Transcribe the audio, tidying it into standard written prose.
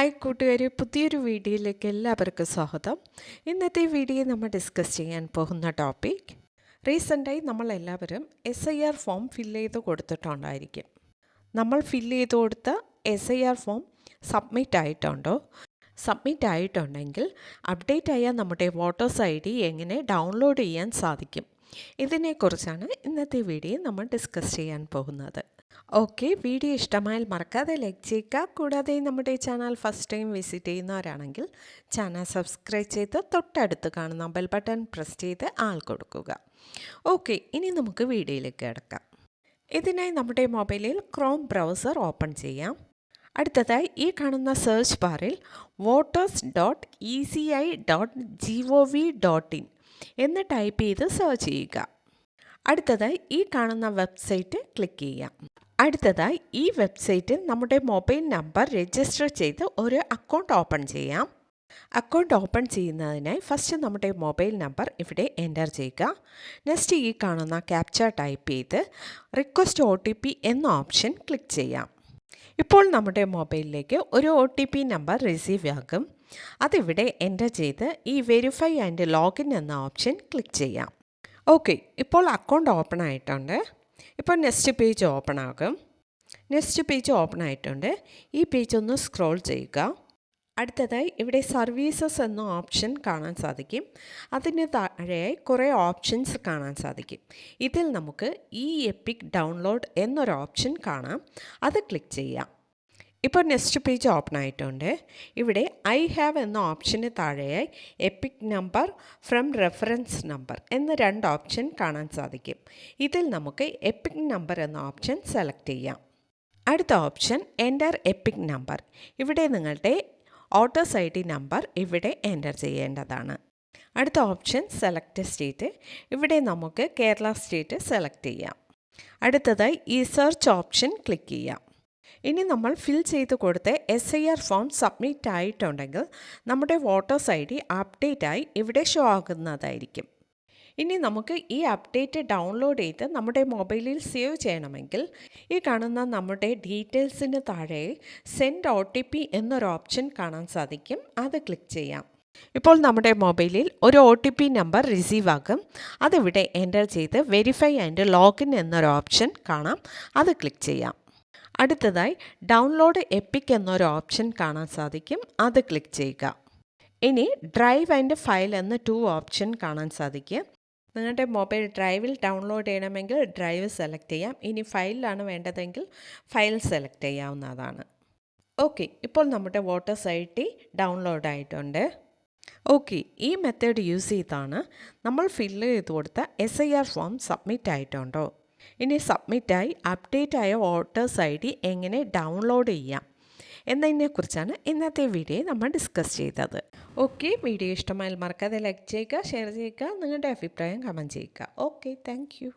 Hi കൂട്ടുകാരെ, പുതിയൊരു വീഡിയോയിലേക്ക് എല്ലാവർക്കും സ്വാഗതം. ഇന്നത്തെ വീഡിയോ നമ്മൾ ഡിസ്കസ് ചെയ്യാൻ പോകുന്ന ടോപ്പിക്, റീസെൻ്റായി നമ്മളെല്ലാവരും SIR ഫോം ഫില്ല് ചെയ്ത് കൊടുത്തിട്ടുണ്ടായിരിക്കും. നമ്മൾ ഫില്ല് ചെയ്ത് കൊടുത്ത SIR ഫോം സബ്മിറ്റ് ആയിട്ടുണ്ടോ? സബ്മിറ്റ് ആയിട്ടുണ്ടെങ്കിൽ അപ്ഡേറ്റ് ആയ നമ്മുടെ വോട്ടേഴ്സ് ID എങ്ങനെ ഡൗൺലോഡ് ചെയ്യാൻ സാധിക്കും? ഇതിനെക്കുറിച്ചാണ് ഇന്നത്തെ വീഡിയോ നമ്മൾ ഡിസ്കസ് ചെയ്യാൻ പോകുന്നത്. ഓക്കെ, വീഡിയോ ഇഷ്ടമായാൽ മറക്കാതെ ലൈക്ക് ചെയ്യുക. കൂടാതെ നമ്മുടെ ചാനൽ ഫസ്റ്റ് ടൈം വിസിറ്റ് ചെയ്യുന്നവരാണെങ്കിൽ ചാനൽ സബ്സ്ക്രൈബ് ചെയ്ത് തൊട്ടടുത്ത് കാണുന്ന ബെൽ ബട്ടൺ പ്രസ് ചെയ്ത് ആൾ കൊടുക്കുക. ഓക്കെ, ഇനി നമുക്ക് വീഡിയോയിലേക്ക് കിടക്കാം. ഇതിനായി നമ്മുടെ മൊബൈലിൽ ക്രോം ബ്രൗസർ ഓപ്പൺ ചെയ്യാം. അടുത്തതായി ഈ കാണുന്ന സെർച്ച് ബാറിൽ voters.eci.gov.in എന്ന് ടൈപ്പ് ചെയ്ത് സെർച്ച് ചെയ്യുക. അടുത്തതായി ഈ കാണുന്ന വെബ്സൈറ്റ് ക്ലിക്ക് ചെയ്യാം. അടുത്തതായി ഈ വെബ്സൈറ്റിൽ നമ്മുടെ മൊബൈൽ നമ്പർ രജിസ്റ്റർ ചെയ്ത് ഒരു അക്കൗണ്ട് ഓപ്പൺ ചെയ്യാം. അക്കൗണ്ട് ഓപ്പൺ ചെയ്യുന്നതിനായി ഫസ്റ്റ് നമ്മുടെ മൊബൈൽ നമ്പർ ഇവിടെ എൻ്റർ ചെയ്യുക. നെക്സ്റ്റ് ഈ കാണുന്ന ക്യാപ്ച ടൈപ്പ് ചെയ്ത് റിക്വസ്റ്റ് OTP എന്ന ഓപ്ഷൻ ക്ലിക്ക് ചെയ്യാം. ഇപ്പോൾ നമ്മുടെ മൊബൈലിലേക്ക് ഒരു OTP നമ്പർ റിസീവ് ആകും. അതിവിടെ എൻ്റർ ചെയ്ത് ഈ വെരിഫൈ ആൻഡ് ലോഗിൻ എന്ന ഓപ്ഷൻ ക്ലിക്ക് ചെയ്യാം. ഓക്കെ, ഇപ്പോൾ അക്കൗണ്ട് ഓപ്പൺ ആയിട്ടുണ്ട്. ഇപ്പോൾ നെക്സ്റ്റ് പേജ് ഓപ്പൺ ആകും. നെക്സ്റ്റ് പേജ് ഓപ്പൺ ആയിട്ടുണ്ട്. ഈ പേജ് ഒന്ന് സ്ക്രോൾ ചെയ്യുക. അടുത്തതായി ഇവിടെ സർവീസസ് എന്ന ഓപ്ഷൻ കാണാൻ സാധിക്കും. അതിന് താഴെയായി കുറേ ഓപ്ഷൻസ് കാണാൻ സാധിക്കും. ഇതിൽ നമുക്ക് എപ്പിക് ഡൗൺലോഡ് എന്നൊരു ഓപ്ഷൻ കാണാം. അത് ക്ലിക്ക് ചെയ്യാം. ഇപ്പോൾ നെക്സ്റ്റ് പേജ് ഓപ്പൺ ആയിട്ടുണ്ട്. ഇവിടെ ഐ ഹാവ് എന്ന ഓപ്ഷന് താഴെയായി EPIC number from reference number എന്ന രണ്ട് ഓപ്ഷൻ കാണാൻ സാധിക്കും. ഇതിൽ നമുക്ക് എപ്പിക് നമ്പർ എന്ന ഓപ്ഷൻ സെലക്ട് ചെയ്യാം. അടുത്ത ഓപ്ഷൻ എൻ്റർ എപ്പിക് നമ്പർ. ഇവിടെ നിങ്ങളുടെ വോട്ടേഴ്സ് ID നമ്പർ ഇവിടെ എൻ്റർ ചെയ്യേണ്ടതാണ്. അടുത്ത ഓപ്ഷൻ സെലക്ട് സ്റ്റേറ്റ്. ഇവിടെ നമുക്ക് കേരള സ്റ്റേറ്റ് സെലക്ട് ചെയ്യാം. അടുത്തതായി ഈ സെർച്ച് ഓപ്ഷൻ ക്ലിക്ക് ചെയ്യാം. ഇനി നമ്മൾ ഫിൽ ചെയ്ത് കൊടുത്ത SIR ഫോം സബ്മിറ്റ് ആയിട്ടുണ്ടെങ്കിൽ നമ്മുടെ വോട്ടേഴ്സ് ID അപ്ഡേറ്റ് ആയി ഇവിടെ ഷോ ആകുന്നതായിരിക്കും. ഇനി നമുക്ക് ഈ അപ്ഡേറ്റ് ഡൗൺലോഡ് ചെയ്ത് നമ്മുടെ മൊബൈലിൽ സേവ് ചെയ്യണമെങ്കിൽ ഈ കാണുന്ന നമ്മുടെ ഡീറ്റെയിൽസിന് താഴെ സെൻഡ് OTP എന്നൊരു ഓപ്ഷൻ കാണാൻ സാധിക്കും. അത് ക്ലിക്ക് ചെയ്യാം. ഇപ്പോൾ നമ്മുടെ മൊബൈലിൽ ഒരു OTP നമ്പർ റിസീവ് ആകും. അതിവിടെ എൻ്റർ ചെയ്ത് വെരിഫൈ ആൻഡ് ലോഗിൻ എന്നൊരു ഓപ്ഷൻ കാണാം. അത് ക്ലിക്ക് ചെയ്യാം. അടുത്തതായി ഡൗൺലോഡ് എപ്പിക് എന്നൊരു ഓപ്ഷൻ കാണാൻ സാധിക്കും. അത് ക്ലിക്ക് ചെയ്യുക. ഇനി ഡ്രൈവ് ആൻഡ് ഫയൽ എന്ന 2 ഓപ്ഷൻ കാണാൻ സാധിക്കും. നിങ്ങളുടെ മൊബൈൽ ഡ്രൈവിൽ ഡൗൺലോഡ് ചെയ്യണമെങ്കിൽ ഡ്രൈവ് സെലക്ട് ചെയ്യാം. ഇനി ഫയലിലാണ് വേണ്ടതെങ്കിൽ ഫയൽ സെലക്ട് ചെയ്യാവുന്നതാണ്. ഓക്കെ, ഇപ്പോൾ നമ്മുടെ വോട്ടേഴ്സ് ID ഡൗൺലോഡ് ആയിട്ടുണ്ട്. ഓക്കെ, ഈ മെത്തേഡ് യൂസ് ചെയ്താണ് നമ്മൾ ഫില്ല് ചെയ്ത് കൊടുത്ത SIR ഫോം സബ്മിറ്റ് ആയിട്ടുണ്ടോ? ഇനി സബ്മിറ്റായി അപ്ഡേറ്റ് ആയ വോട്ടേഴ്സ് ID എങ്ങനെ ഡൗൺലോഡ് ചെയ്യാം എന്നതിനെക്കുറിച്ചാണ് ഇന്നത്തെ വീഡിയോ നമ്മൾ ഡിസ്കസ് ചെയ്തത്. ഓക്കെ, വീഡിയോ ഇഷ്ടമായാൽ മറക്കാതെ ലൈക്ക് ചെയ്യുക, ഷെയർ ചെയ്യുക, നിങ്ങളുടെ അഭിപ്രായം കമൻറ്റ് ചെയ്യുക. Okay, thank you.